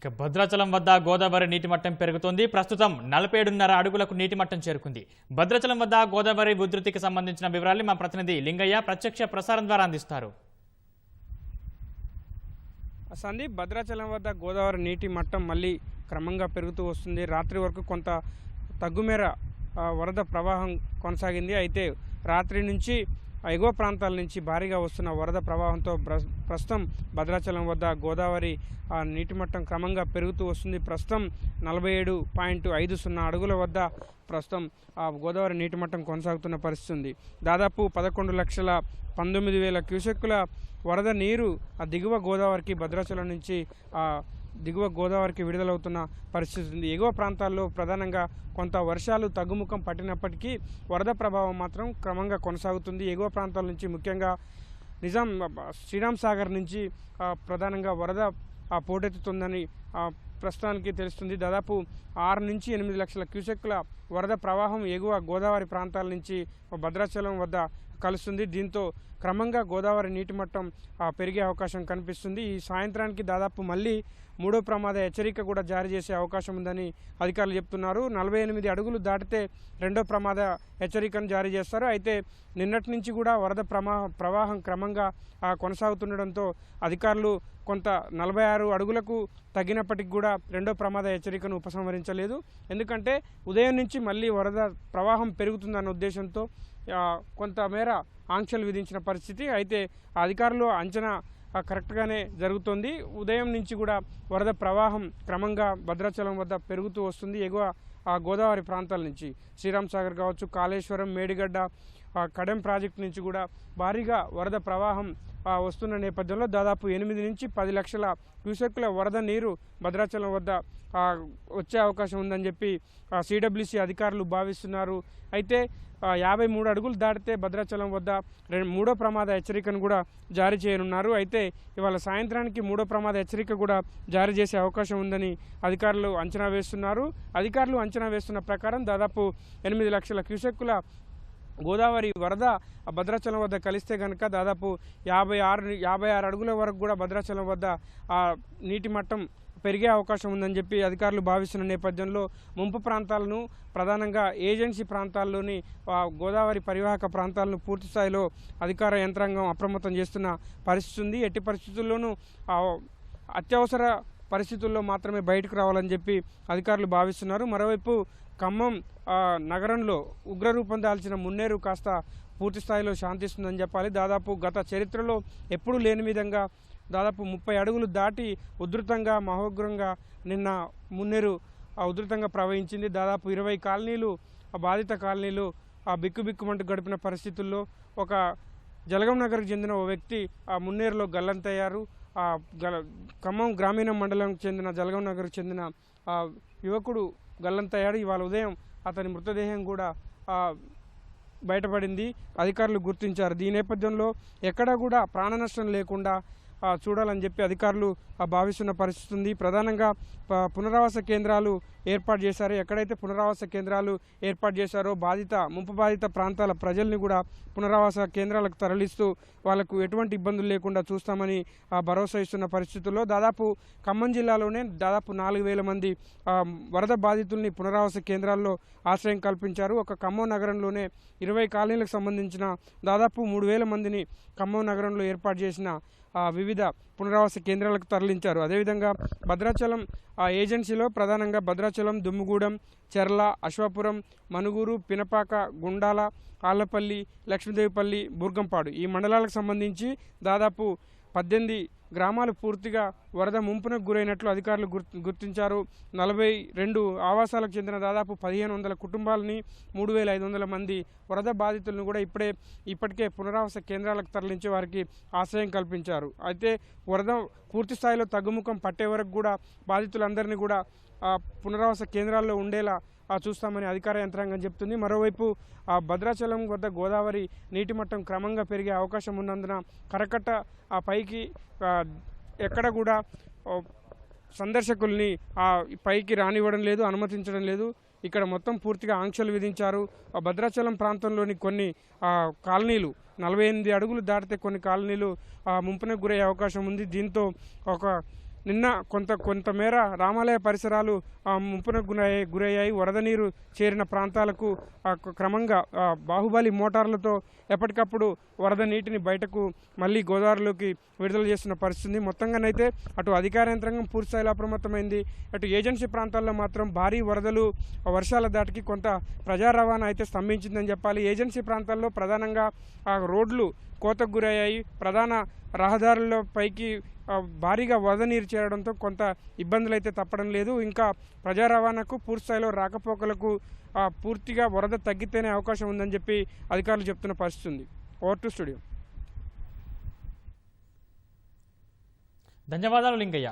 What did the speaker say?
ఇక భద్రాచలం వద్ద గోదావరి నీటి మట్టం పెరుగుతోంది. ప్రస్తుతం 47.5 అడుగులకు నీటి మట్టం చేరుకుంది. భద్రాచలం వద్ద గోదావరి ఉధృతికి సంబంధించిన వివరాలు మా ప్రతినిధి లింగయ్య ప్రత్యక్ష ప్రసారం ద్వారా అందిస్తారు. సందీప్, భద్రాచలం వద్ద గోదావరి నీటి మట్టం మళ్ళీ క్రమంగా పెరుగుతూ వస్తుంది. రాత్రి వరకు కొంత తగ్గుమేర వరద ప్రవాహం కొనసాగింది. అయితే రాత్రి నుంచి ఎగువ ప్రాంతాల నుంచి భారీగా వస్తున్న వరద ప్రవాహంతో ప్రస్తుతం భద్రాచలం వద్ద గోదావరి నీటి మట్టం క్రమంగా పెరుగుతూ వస్తుంది. ప్రస్తుతం 47.50 అడుగుల వద్ద ప్రస్తుతం గోదావరి నీటి మట్టం కొనసాగుతున్న పరిస్థితి ఉంది. దాదాపు 11,19,000 క్యూసెక్కుల వరద నీరు దిగువ గోదావరికి భద్రాచలం నుంచి దిగువ గోదావరికి విడుదలవుతున్న పరిస్థితి ఉంది. ఎగువ ప్రాంతాల్లో ప్రధానంగా కొంత వర్షాలు తగ్గుముఖం పట్టినప్పటికీ వరద ప్రభావం మాత్రం క్రమంగా కొనసాగుతుంది. ఎగువ ప్రాంతాల నుంచి ముఖ్యంగా శ్రీరామ్ సాగర్ నుంచి ప్రధానంగా వరద పోటెత్తుతుందని ప్రస్తుతానికి తెలుస్తుంది. దాదాపు 6 నుంచి 8 లక్షల క్యూసెక్కుల వరద ప్రవాహం ఎగువ గోదావరి ప్రాంతాల నుంచి భద్రాచలం వద్ద కలుస్తుంది. దీంతో క్రమంగా గోదావరి నీటి మట్టం పెరిగే అవకాశం కనిపిస్తుంది. ఈ సాయంత్రానికి దాదాపు మళ్ళీ 3వ ప్రమాద హెచ్చరిక కూడా జారీ చేసే అవకాశం ఉందని అధికారులు చెప్తున్నారు. 48 అడుగులు దాటితే 2వ ప్రమాద హెచ్చరికను జారీ చేస్తారు. అయితే నిన్నటి నుంచి కూడా వరద ప్రవాహం క్రమంగా కొనసాగుతుండడంతో అధికారులు కొంత 46 అడుగులకు తగ్గినప్పటికి కూడా 2వ ప్రమాద హెచ్చరికను ఉపసంహరించలేదు. ఎందుకంటే ఉదయం నుంచి మళ్ళీ వరద ప్రవాహం పెరుగుతుందన్న ఉద్దేశంతో కొంతమేర ఆంక్షలు విధించిన పరిస్థితి. అయితే అధికారులు అంచనా కరెక్ట్గానే జరుగుతోంది. ఉదయం నుంచి కూడా వరద ప్రవాహం క్రమంగా భద్రాచలం వద్ద పెరుగుతూ వస్తుంది. ఎగువ గోదావరి ప్రాంతాల నుంచి శ్రీరామ్ సాగర్ కావచ్చు, కాళేశ్వరం, మేడిగడ్డ, కడెం ప్రాజెక్టు నుంచి కూడా భారీగా వరద ప్రవాహం వస్తున్న నేపథ్యంలో దాదాపు 8 నుంచి 10 లక్షల క్యూసెక్కుల వరద నీరు భద్రాచలం వద్ద వచ్చే అవకాశం ఉందని చెప్పి సిడబ్ల్యూసి అధికారులు భావిస్తున్నారు. అయితే 53 అడుగులు దాటితే భద్రాచలం వద్ద 3వ ప్రమాద హెచ్చరికను కూడా జారీ చేయనున్నారు. అయితే ఇవాళ సాయంత్రానికి 3వ ప్రమాద హెచ్చరిక కూడా జారీ చేసే అవకాశం ఉందని అధికారులు అంచనా వేస్తున్నారు. అధికారులు అంచనా వేస్తున్న ప్రకారం దాదాపు 8 లక్షల క్యూసెక్కుల గోదావరి వరద భద్రాచలం వద్ద కలిస్తే కనుక దాదాపు 56 అడుగుల వరకు కూడా భద్రాచలం వద్ద నీటి మట్టం పెరిగే అవకాశం ఉందని చెప్పి అధికారులు భావిస్తున్న నేపథ్యంలో ముంపు ప్రాంతాలను ప్రధానంగా ఏజెన్సీ ప్రాంతాల్లోని గోదావరి పరివాహక ప్రాంతాలను పూర్తి స్థాయిలో అధికార యంత్రాంగం అప్రమత్తం చేస్తున్న పరిస్థితి ఉంది. ఎట్టి పరిస్థితుల్లోనూ అత్యవసర పరిస్థితుల్లో మాత్రమే బయటకు రావాలని చెప్పి అధికారులు భావిస్తున్నారు. మరోవైపు ఖమ్మం నగరంలో ఉగ్రరూపం దాల్చిన మున్నేరు కాస్త పూర్తి స్థాయిలో శాంతిస్తుందని చెప్పాలి. దాదాపు గత చరిత్రలో ఎప్పుడూ లేని విధంగా దాదాపు 30 అడుగులు దాటి ఉధృతంగా మహోగ్రంగా నిన్న మున్నేరు ఉధృతంగా ప్రవహించింది. దాదాపు 20 కాలనీలు బాధిత కాలనీలు బిక్కుబిక్కుమంటూ గడిపిన పరిస్థితుల్లో ఒక జలగం నగర్కు చెందిన ఓ వ్యక్తి మున్నేరులో గల్లంతయ్యారు. ఖమ్మం గ్రామీణ మండలంకు చెందిన జలగం నగర్కు చెందిన యువకుడు గల్లంతయ్యాడు. ఇవాళ ఉదయం అతని మృతదేహం కూడా బయటపడింది, అధికారులు గుర్తించారు. ఈ నేపథ్యంలో ఎక్కడా కూడా ప్రాణ నష్టం లేకుండా చూడాలని చెప్పి అధికారులు భావిస్తున్న పరిస్థితి ఉంది. ప్రధానంగా పునరావాస కేంద్రాలు ఏర్పాటు చేశారు. ఎక్కడైతే పునరావాస కేంద్రాలు ఏర్పాటు చేశారో ముంపు బాధిత ప్రాంతాల ప్రజల్ని కూడా పునరావాస కేంద్రాలకు తరలిస్తూ వాళ్లకు ఎటువంటి ఇబ్బందులు లేకుండా చూస్తామని భరోసా ఇస్తున్న పరిస్థితుల్లో దాదాపు ఖమ్మం జిల్లాలోనే దాదాపు 4,000 మంది వరద బాధితుల్ని పునరావాస కేంద్రాల్లో ఆశ్రయం కల్పించారు. ఒక ఖమ్మం నగరంలోనే 20 కాలనీలకు సంబంధించిన దాదాపు 3,000 మందిని ఖమ్మం నగరంలో ఏర్పాటు చేసిన వివిధ పునరావాస కేంద్రాలకు తరలించారు. అదేవిధంగా భద్రాచలం ఏజెన్సీలో ప్రధానంగా భద్రాచలం, దుమ్ముగూడెం, చెర్ల, అశ్వాపురం, మనుగూరు, పినపాక, గుండాల, ఆళ్లపల్లి, లక్ష్మీదేవిపల్లి, బుర్గంపాడు ఈ మండలాలకు సంబంధించి దాదాపు 18 గ్రామాలు పూర్తిగా వరద ముంపునకు గురైనట్లు అధికారులు గుర్తించారు. 42 ఆవాసాలకు చెందిన దాదాపు 1,500 కుటుంబాలని 3,500 మంది వరద బాధితులను కూడా ఇప్పటికే పునరావాస కేంద్రాలకు తరలించే వారికి ఆశ్రయం కల్పించారు. అయితే వరద పూర్తి స్థాయిలో తగ్గుముఖం పట్టే వరకు కూడా బాధితులందరినీ కూడా పునరావాస కేంద్రాల్లో ఉండేలా చూస్తామని అధికార యంత్రాంగం చెప్తుంది. మరోవైపు భద్రాచలం వద్ద గోదావరి నీటి మట్టం క్రమంగా పెరిగే అవకాశం ఉన్నందున కరకట్ట పైకి ఎక్కడ కూడా సందర్శకుల్ని పైకి రానివ్వడం లేదు, అనుమతించడం లేదు. ఇక్కడ మొత్తం పూర్తిగా ఆంక్షలు విధించారు. భద్రాచలం ప్రాంతంలోని కొన్ని కాలనీలు 48 అడుగులు దాటితే కొన్ని కాలనీలు ముంపునకు గురయ్యే అవకాశం ఉంది. దీంతో ఒక నిన్న కొంతమేర రామాలయ పరిసరాలు ముంపునకు గురయ్యాయి. వరద నీరు చేరిన ప్రాంతాలకు క్రమంగా బాహుబలి మోటార్లతో ఎప్పటికప్పుడు వరద నీటిని బయటకు మళ్ళీ గోదావరిలోకి విడుదల చేస్తున్న పరిస్థితి. మొత్తంగానైతే అటు అధికార యంత్రాంగం పూర్తిస్థాయిలో అప్రమత్తమైంది. అటు ఏజెన్సీ ప్రాంతాల్లో మాత్రం భారీ వరదలు వర్షాల దాటికి కొంత ప్రజా రవాణా అయితే స్తంభించిందని చెప్పాలి. ఏజెన్సీ ప్రాంతాల్లో ప్రధానంగా రోడ్లు కోతకు గురయ్యాయి. ప్రధాన రహదారుల పైకి భారీగా వరద నీరు చేరడంతో కొంత ఇబ్బందులు అయితే తప్పడం లేదు. ఇంకా ప్రజా రవాణాకు పూర్తిస్థాయిలో రాకపోకలకు పూర్తిగా వరద తగ్గితేనే అవకాశం ఉందని చెప్పి అధికారులు చెప్తున్న పరిస్థితి ఉంది. Over to studio. ధన్యవాదాలు లింగయ్య.